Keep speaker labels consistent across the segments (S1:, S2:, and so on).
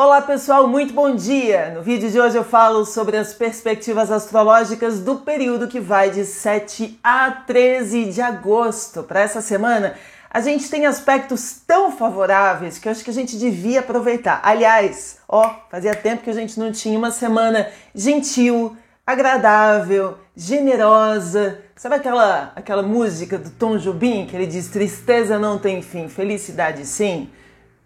S1: Olá pessoal, muito bom dia! No vídeo de hoje eu falo sobre as perspectivas astrológicas do período que vai de 7 a 13 de agosto. Para essa semana, a gente tem aspectos tão favoráveis que eu acho que a gente devia aproveitar. Aliás, fazia tempo que a gente não tinha uma semana gentil, agradável, generosa. Sabe aquela música do Tom Jobim que ele diz: tristeza não tem fim, felicidade sim?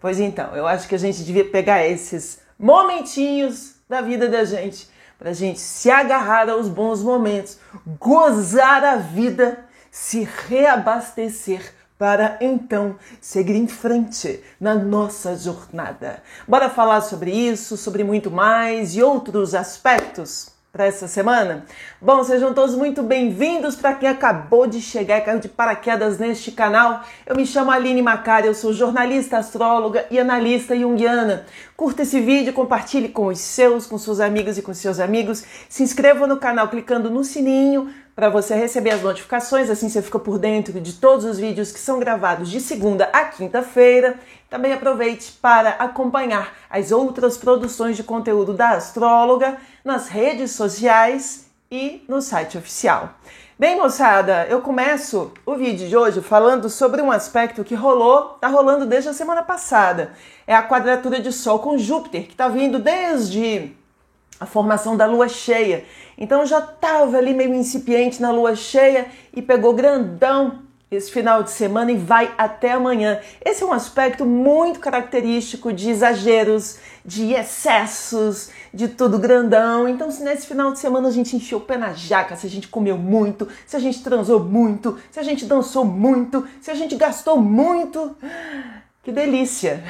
S1: Pois então, eu acho que a gente devia pegar esses momentinhos da vida da gente para a gente se agarrar aos bons momentos, gozar a vida, se reabastecer para então seguir em frente na nossa jornada. Bora falar sobre isso, sobre muito mais e outros aspectos para essa semana? Bom, sejam todos muito bem-vindos. Para quem acabou de chegar e caiu de paraquedas neste canal, eu me chamo Aline Macari, eu sou jornalista, astróloga e analista junguiana. Curta esse vídeo, compartilhe com suas amigas e com seus amigos. Se inscreva no canal clicando no sininho para você receber as notificações, assim você fica por dentro de todos os vídeos que são gravados de segunda a quinta-feira. Também aproveite para acompanhar as outras produções de conteúdo da astróloga nas redes sociais e no site oficial. Bem, moçada, eu começo o vídeo de hoje falando sobre um aspecto que tá rolando desde a semana passada. É a quadratura de Sol com Júpiter, que está vindo desde a formação da lua cheia. Então já estava ali meio incipiente na lua cheia e pegou grandão esse final de semana e vai até amanhã. Esse é um aspecto muito característico de exageros, de excessos, de tudo grandão. Então, se nesse final de semana a gente encheu o pé na jaca, se a gente comeu muito, se a gente transou muito, se a gente dançou muito, se a gente gastou muito, que delícia!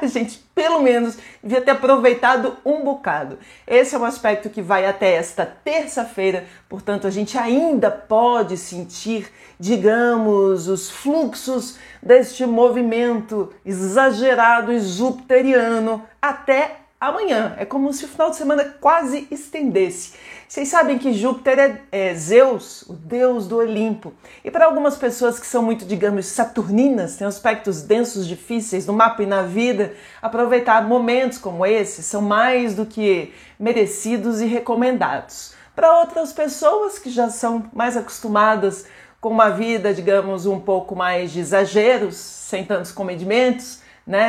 S1: A gente, pelo menos, devia ter aproveitado um bocado. Esse é um aspecto que vai até esta terça-feira, portanto, a gente ainda pode sentir, digamos, os fluxos deste movimento exagerado e jupiteriano até amanhã. É como se o final de semana quase estendesse. Vocês sabem que Júpiter é Zeus, o deus do Olimpo. E para algumas pessoas que são muito, digamos, saturninas, têm aspectos densos, difíceis no mapa e na vida, aproveitar momentos como esse são mais do que merecidos e recomendados. Para outras pessoas que já são mais acostumadas com uma vida, digamos, um pouco mais de exageros, sem tantos comedimentos,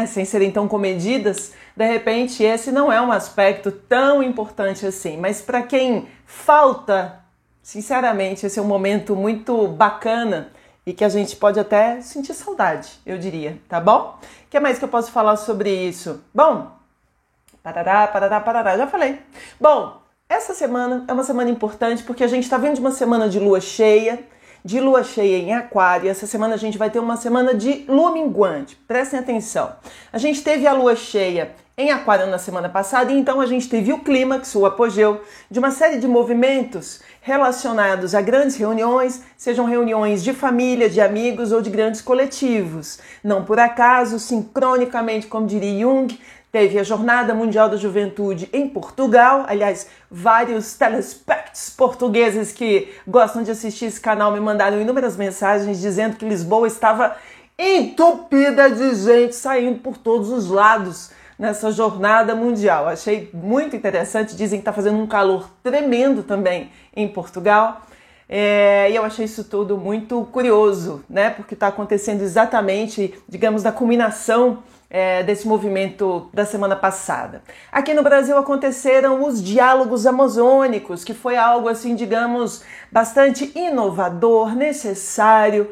S1: sem serem tão comedidas, de repente esse não é um aspecto tão importante assim. Mas para quem falta, sinceramente, esse é um momento muito bacana e que a gente pode até sentir saudade, eu diria, tá bom? O que mais que eu posso falar sobre isso? Bom, já falei. Bom, essa semana é uma semana importante porque a gente está vindo de uma semana de lua cheia em Aquário. Essa semana a gente vai ter uma semana de lua minguante. Prestem atenção. A gente teve a lua cheia em Aquário na semana passada e então a gente teve o clímax, o apogeu de uma série de movimentos relacionados a grandes reuniões, sejam reuniões de família, de amigos ou de grandes coletivos. Não por acaso, sincronicamente, como diria Jung, teve a Jornada Mundial da Juventude em Portugal. Aliás, vários telespectos portugueses que gostam de assistir esse canal me mandaram inúmeras mensagens dizendo que Lisboa estava entupida de gente saindo por todos os lados nessa Jornada Mundial. Achei muito interessante. Dizem que está fazendo um calor tremendo também em Portugal. E eu achei isso tudo muito curioso, porque está acontecendo exatamente, digamos, da culminação desse movimento da semana passada. Aqui no Brasil aconteceram os diálogos amazônicos, que foi algo assim, digamos, bastante inovador, necessário,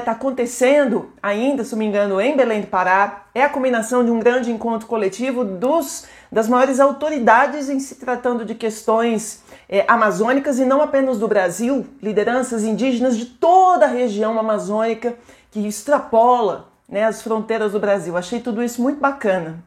S1: Tá acontecendo ainda, se não me engano, em Belém do Pará. É a culminação de um grande encontro coletivo das maiores autoridades em se tratando de questões amazônicas e não apenas do Brasil, lideranças indígenas de toda a região amazônica que extrapola as fronteiras do Brasil. Achei tudo isso muito bacana,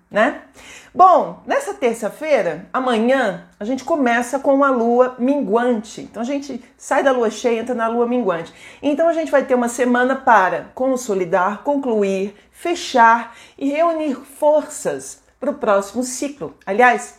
S1: Bom, nessa terça-feira, amanhã, a gente começa com a lua minguante. Então a gente sai da lua cheia e entra na lua minguante. Então a gente vai ter uma semana para consolidar, concluir, fechar e reunir forças para o próximo ciclo. Aliás,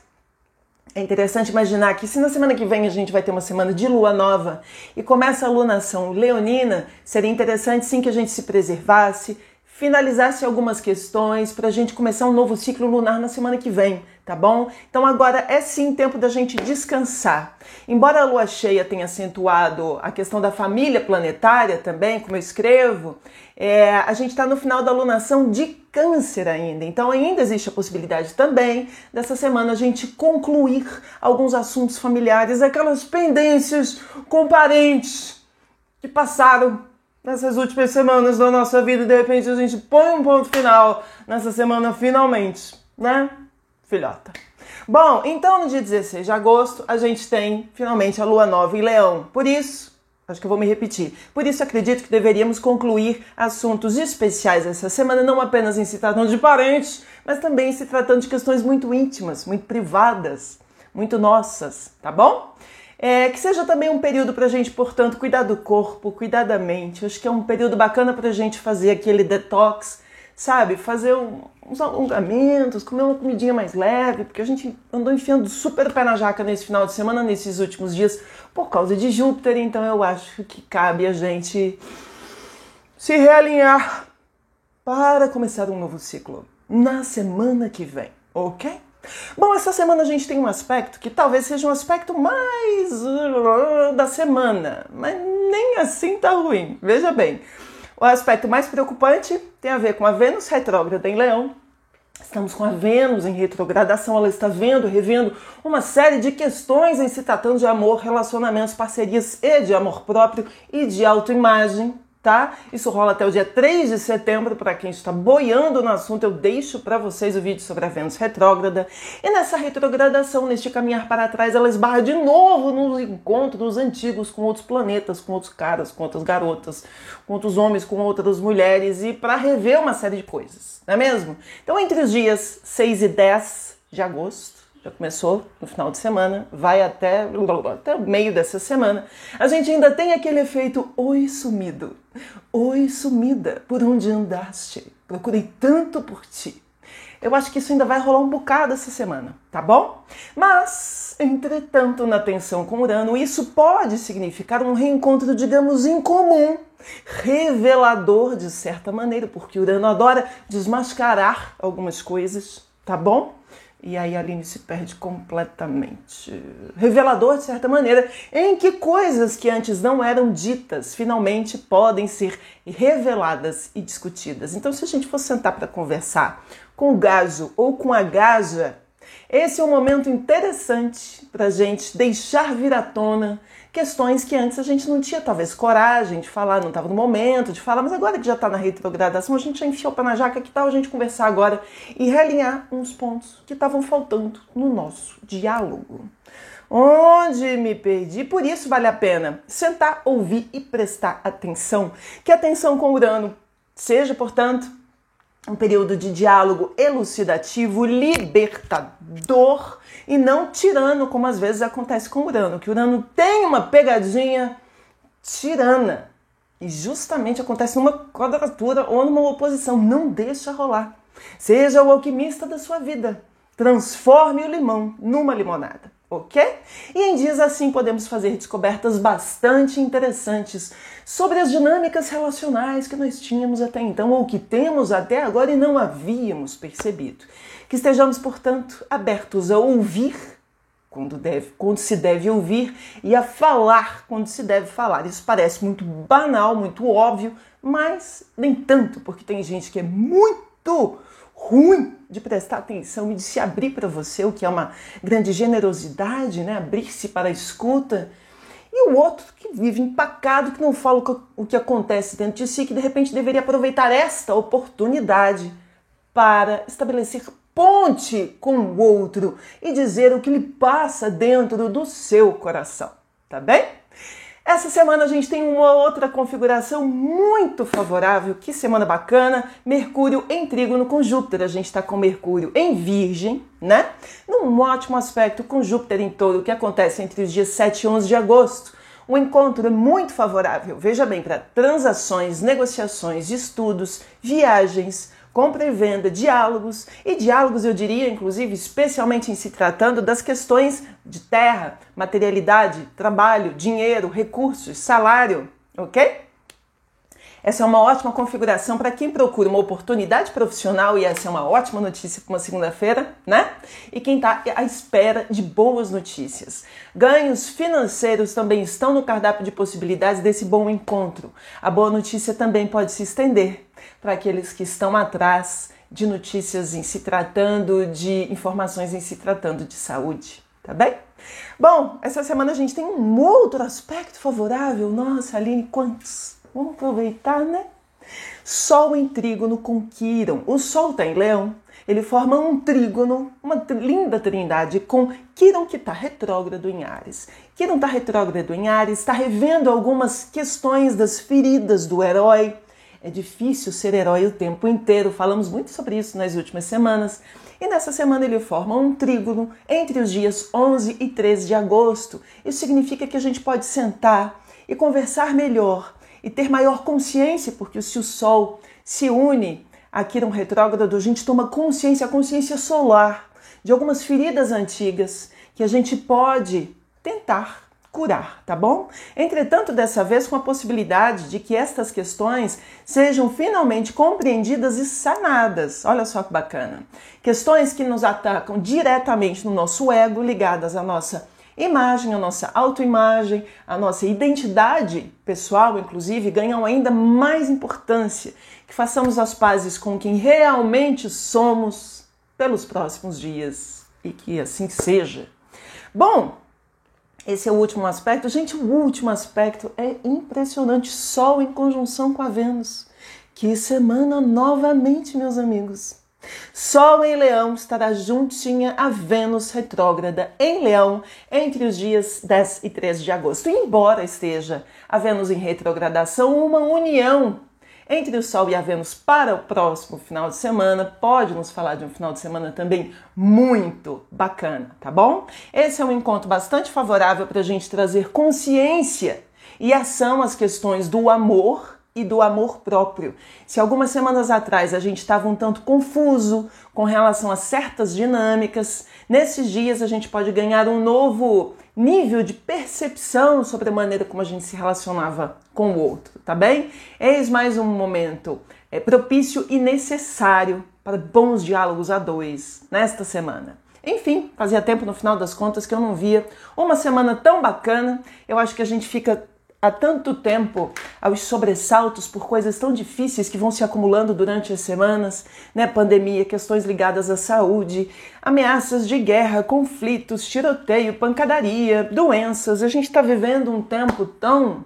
S1: é interessante imaginar que se na semana que vem a gente vai ter uma semana de lua nova e começa a lunação leonina, seria interessante sim que a gente se preservasse, finalizasse algumas questões para a gente começar um novo ciclo lunar na semana que vem, tá bom? Então agora é sim tempo da gente descansar. Embora a lua cheia tenha acentuado a questão da família planetária também, como eu escrevo, a gente está no final da lunação de Câncer ainda. Então ainda existe a possibilidade também dessa semana a gente concluir alguns assuntos familiares, aquelas pendências com parentes que passaram nessas últimas semanas da nossa vida, de repente a gente põe um ponto final nessa semana finalmente, né, filhota? Bom, então no dia 16 de agosto a gente tem finalmente a lua nova em Leão. Por isso, acho que eu vou me repetir, por isso acredito que deveríamos concluir assuntos especiais essa semana, não apenas em se tratando de parentes, mas também se tratando de questões muito íntimas, muito privadas, muito nossas, tá bom? Que seja também um período pra gente, portanto, cuidar do corpo, cuidar da mente. Acho que é um período bacana pra gente fazer aquele detox, sabe? Fazer uns alongamentos, comer uma comidinha mais leve, porque a gente andou enfiando super pé na jaca nesse final de semana, nesses últimos dias, por causa de Júpiter. Então eu acho que cabe a gente se realinhar para começar um novo ciclo na semana que vem, ok? Bom, essa semana a gente tem um aspecto que talvez seja um aspecto mais da semana, mas nem assim tá ruim. Veja bem, o aspecto mais preocupante tem a ver com a Vênus retrógrada em Leão. Estamos com a Vênus em retrogradação, ela está revendo uma série de questões em se tratando de amor, relacionamentos, parcerias e de amor próprio e de autoimagem. Tá? Isso rola até o dia 3 de setembro, para quem está boiando no assunto, eu deixo para vocês o vídeo sobre a Vênus retrógrada. E nessa retrogradação, neste caminhar para trás, ela esbarra de novo nos encontros antigos com outros planetas, com outros caras, com outras garotas, com outros homens, com outras mulheres, e para rever uma série de coisas, não é mesmo? Então, entre os dias 6 e 10 de agosto, já começou no final de semana, vai até o meio dessa semana, a gente ainda tem aquele efeito oi sumido, oi sumida, por onde andaste? Procurei tanto por ti. Eu acho que isso ainda vai rolar um bocado essa semana, tá bom? Mas, entretanto, na tensão com Urano, isso pode significar um reencontro, digamos, incomum, revelador de certa maneira, porque Urano adora desmascarar algumas coisas, tá bom? E aí a Aline se perde completamente. Revelador, de certa maneira, em que coisas que antes não eram ditas, finalmente podem ser reveladas e discutidas. Então, se a gente for sentar para conversar com o gajo ou com a gaja, esse é um momento interessante para a gente deixar vir à tona questões que antes a gente não tinha, talvez, coragem de falar, não estava no momento de falar, mas agora que já está na retrogradação, a gente já enfiou para na jaca, que tal a gente conversar agora e realinhar uns pontos que estavam faltando no nosso diálogo. Onde me perdi, por isso vale a pena sentar, ouvir e prestar atenção, que a tensão com Urano seja, portanto, um período de diálogo elucidativo, libertador e não tirano, como às vezes acontece com Urano, que Urano tem uma pegadinha tirana e justamente acontece numa quadratura ou numa oposição. Não deixa rolar. Seja o alquimista da sua vida. Transforme o limão numa limonada. Ok? E em dias assim podemos fazer descobertas bastante interessantes sobre as dinâmicas relacionais que nós tínhamos até então, ou que temos até agora e não havíamos percebido. Que estejamos, portanto, abertos a ouvir quando se deve ouvir e a falar quando se deve falar. Isso parece muito banal, muito óbvio, mas nem tanto, porque tem gente que é muito ruim de prestar atenção e de se abrir para você, o que é uma grande generosidade, né? Abrir-se para a escuta. E o outro que vive empacado, que não fala o que acontece dentro de si, que de repente deveria aproveitar esta oportunidade para estabelecer ponte com o outro e dizer o que lhe passa dentro do seu coração, tá bem? Essa semana a gente tem uma outra configuração muito favorável. Que semana bacana! Mercúrio em trígono com Júpiter. A gente está com Mercúrio em Virgem, né? Num ótimo aspecto com Júpiter em Touro, que acontece entre os dias 7 e 11 de agosto. Um encontro muito favorável, veja bem, para transações, negociações, estudos, viagens, compra e venda, diálogos, e diálogos eu diria, inclusive, especialmente em se tratando das questões de terra, materialidade, trabalho, dinheiro, recursos, salário, ok? Essa é uma ótima configuração para quem procura uma oportunidade profissional e essa é uma ótima notícia para uma segunda-feira, né? E quem está à espera de boas notícias. Ganhos financeiros também estão no cardápio de possibilidades desse bom encontro. A boa notícia também pode se estender para aqueles que estão atrás de notícias em se tratando de informações em se tratando de saúde, tá bem? Bom, essa semana a gente tem um outro aspecto favorável. Nossa, Aline, quantos? Vamos aproveitar, né? Sol em trígono com Quirón. O Sol está em Leão, ele forma um trígono, uma linda trindade com Quirón que está retrógrado em Áries. Quirón está retrógrado em Áries, está revendo algumas questões das feridas do herói. É difícil ser herói o tempo inteiro, falamos muito sobre isso nas últimas semanas. E nessa semana ele forma um trígono entre os dias 11 e 13 de agosto. Isso significa que a gente pode sentar e conversar melhor e ter maior consciência, porque se o Sol se une a Quirón retrógrado, a gente toma consciência, a consciência solar de algumas feridas antigas que a gente pode tentar curar, tá bom? Entretanto, dessa vez com a possibilidade de que estas questões sejam finalmente compreendidas e sanadas. Olha só que bacana. Questões que nos atacam diretamente no nosso ego, ligadas à nossa imagem, a nossa autoimagem, a nossa identidade pessoal, inclusive, ganham ainda mais importância. Que façamos as pazes com quem realmente somos pelos próximos dias e que assim seja. Bom, esse é o último aspecto. Gente, o último aspecto é impressionante. Sol em conjunção com a Vênus. Que semana novamente, meus amigos. Sol em Leão estará juntinha a Vênus retrógrada em Leão entre os dias 10 e 13 de agosto. E embora esteja a Vênus em retrogradação, uma união entre o Sol e a Vênus para o próximo final de semana pode nos falar de um final de semana também muito bacana, tá bom? Esse é um encontro bastante favorável para a gente trazer consciência e ação às questões do amor e do amor próprio. Se algumas semanas atrás a gente estava um tanto confuso com relação a certas dinâmicas, nesses dias a gente pode ganhar um novo nível de percepção sobre a maneira como a gente se relacionava com o outro, tá bem? Eis mais um momento propício e necessário para bons diálogos a dois nesta semana. Enfim, fazia tempo no final das contas que eu não via uma semana tão bacana. Eu acho que a gente fica há tanto tempo aos sobressaltos por coisas tão difíceis que vão se acumulando durante as semanas, né? Pandemia, questões ligadas à saúde, ameaças de guerra, conflitos, tiroteio, pancadaria, doenças. A gente está vivendo um tempo tão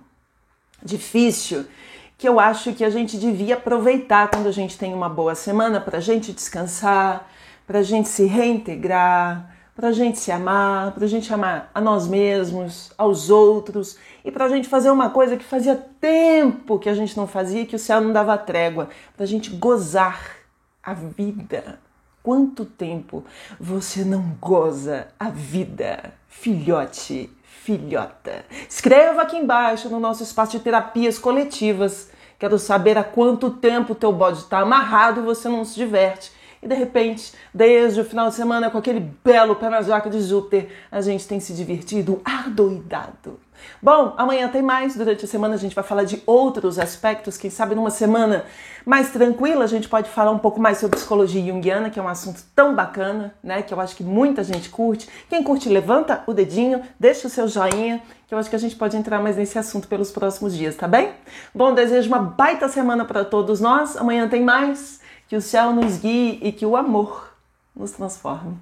S1: difícil que eu acho que a gente devia aproveitar quando a gente tem uma boa semana para a gente descansar, para a gente se reintegrar, para a gente se amar, para a gente amar a nós mesmos, aos outros e para a gente fazer uma coisa que fazia tempo que a gente não fazia e que o céu não dava trégua, para a gente gozar a vida. Quanto tempo você não goza a vida, filhote, filhota? Escreva aqui embaixo no nosso espaço de terapias coletivas. Quero saber há quanto tempo o teu bode está amarrado e você não se diverte. E de repente, desde o final de semana, com aquele belo pé na jaca de Júpiter, a gente tem se divertido adoidado. Bom, amanhã tem mais. Durante a semana a gente vai falar de outros aspectos. Quem sabe numa semana mais tranquila a gente pode falar um pouco mais sobre psicologia junguiana, que é um assunto tão bacana, né? Que eu acho que muita gente curte. Quem curte, levanta o dedinho, deixa o seu joinha, que eu acho que a gente pode entrar mais nesse assunto pelos próximos dias, tá bem? Bom, desejo uma baita semana para todos nós. Amanhã tem mais. Que o céu nos guie e que o amor nos transforme.